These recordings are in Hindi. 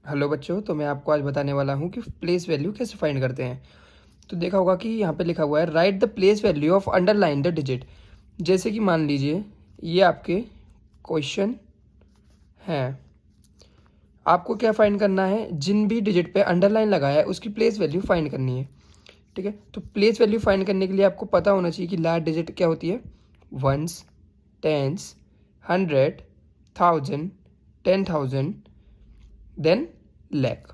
हेलो बच्चों, तो मैं आपको आज बताने वाला हूँ कि प्लेस वैल्यू कैसे फाइंड करते हैं। तो देखा होगा कि यहाँ पे लिखा हुआ है right the place value of underline the digit. जैसे कि मान लीजिए ये आपके क्वेश्चन हैं, आपको क्या फाइंड करना है, जिन भी डिजिट पे अंडरलाइन लगाया है उसकी प्लेस वैल्यू फाइंड करनी है। ठीक है, तो प्लेस वैल्यू फाइंड करने के लिए आपको पता होना चाहिए कि लास्ट डिजिट क्या होती है, वंस, टेंस, 100, 1000, 10,000, देन लैख।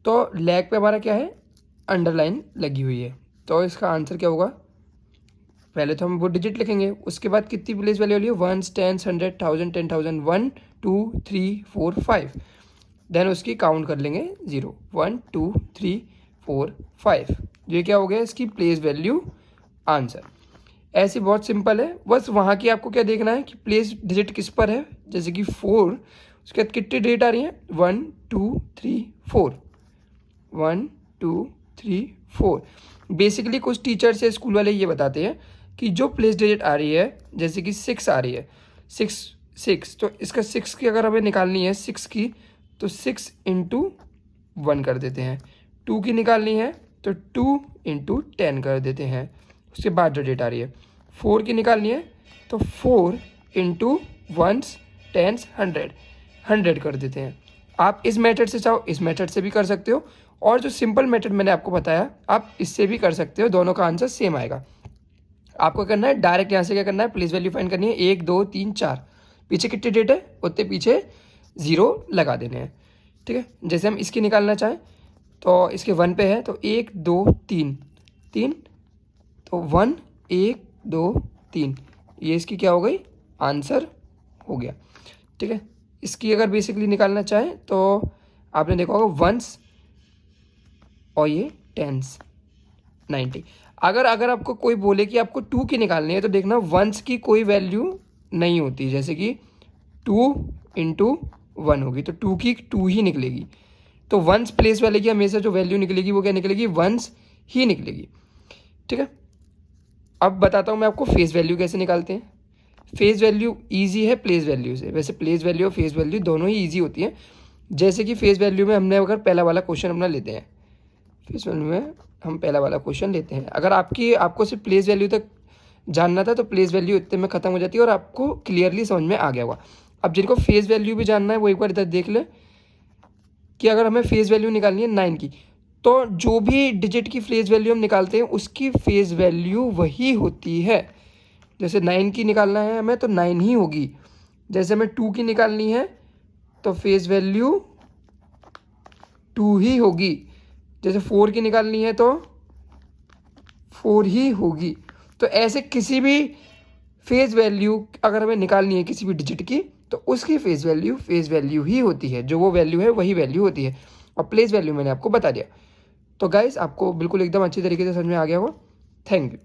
तो लैख पे हमारा क्या है, अंडरलाइन लगी हुई है, तो इसका आंसर क्या होगा। पहले तो हम वो डिजिट लिखेंगे, उसके बाद कितनी प्लेस वैल्यू वाली है, वंस, टेंस, 100, 1000, 10,000, 1 2 3 4 5, देन उसकी काउंट कर लेंगे 0 1 2 3 4 5। ये क्या हो गया, इसकी प्लेस वैल्यू आंसर। ऐसे बहुत सिंपल है, बस वहाँ की आपको क्या देखना है कि प्लेस डिजिट किस पर है। जैसे कि 4, उसके बाद कितनी डिजिट आ रही है, 1 2 3 4, 1 2 3 4। बेसिकली कुछ टीचर्स या स्कूल वाले ये बताते हैं कि जो प्लेस डिजिट आ रही है, जैसे कि 6 आ रही है, 6 तो इसका 6 की अगर हमें निकालनी है 6 की, तो 6 इंटू 1 कर देते हैं। 2 की निकालनी है तो 2 इंटू 10 कर देते हैं। उसके बाद जो डेट आ रही है 4 की निकालनी है तो 4 इंटू 1s 10s 100 कर देते हैं। आप इस मेथड से चाहो इस मेथड से भी कर सकते हो, और जो सिंपल मेथड मैंने आपको बताया आप इससे भी कर सकते हो, दोनों का आंसर सेम आएगा। आपको करना है डायरेक्ट यहाँ से क्या करना है, प्लेस वैल्यू फाइंड करनी है। 1 2 3 4, पीछे कितनी डेट है उतने पीछे 0 लगा देने हैं। ठीक है, जैसे हम इसकी निकालना चाहें तो इसके 1 पे है तो 1 2 3 3, तो 1 1 2 3, ये इसकी क्या हो गई, आंसर हो गया। ठीक है, इसकी अगर बेसिकली निकालना चाहें तो आपने देखा होगा वंस और ये टेंस 90। अगर आपको कोई बोले कि आपको 2 की निकालनी है तो देखना वंस की कोई वैल्यू नहीं होती, जैसे कि 2 इंटू 1 होगी तो 2 की 2 ही निकलेगी। तो वंस प्लेस वाले की हमेशा जो वैल्यू निकलेगी वो क्या निकलेगी, वंस ही निकलेगी। ठीक है, अब बताता हूँ मैं आपको फेस वैल्यू कैसे निकालते हैं। फेस वैल्यू ईजी है प्लेस वैल्यू से, वैसे प्लेस वैल्यू और फेस वैल्यू दोनों ही ईजी होती हैं। जैसे कि फेस वैल्यू में हमने अगर पहला वाला क्वेश्चन अपना लेते हैं, फेस वैल्यू में हम पहला वाला क्वेश्चन लेते हैं, अगर आपको सिर्फ प्लेस वैल्यू तक जानना था तो प्लेस वैल्यू इतने में ख़त्म हो जाती है और आपको क्लियरली समझ में आ गया होगा। अब जिनको फेस वैल्यू भी जानना है वो एक बार इधर देख ले कि अगर हमें फेस वैल्यू निकालनी है 9 की, तो जो भी डिजिट की फेस वैल्यू हम निकालते हैं उसकी फेस वैल्यू वही होती है। जैसे 9 की निकालना है हमें तो 9 ही होगी। जैसे हमें 2 की निकालनी है तो फेस वैल्यू 2 ही होगी। जैसे 4 की निकालनी है तो 4 ही होगी। तो ऐसे किसी भी फेस वैल्यू अगर हमें निकालनी है किसी भी डिजिट की तो उसकी फेस वैल्यू ही होती है, जो वो वैल्यू है वही वैल्यू होती है। और प्लेस वैल्यू मैंने आपको बता दिया। तो गाइस आपको बिल्कुल एकदम अच्छी तरीके से समझ में आ गया होगा। Thank you.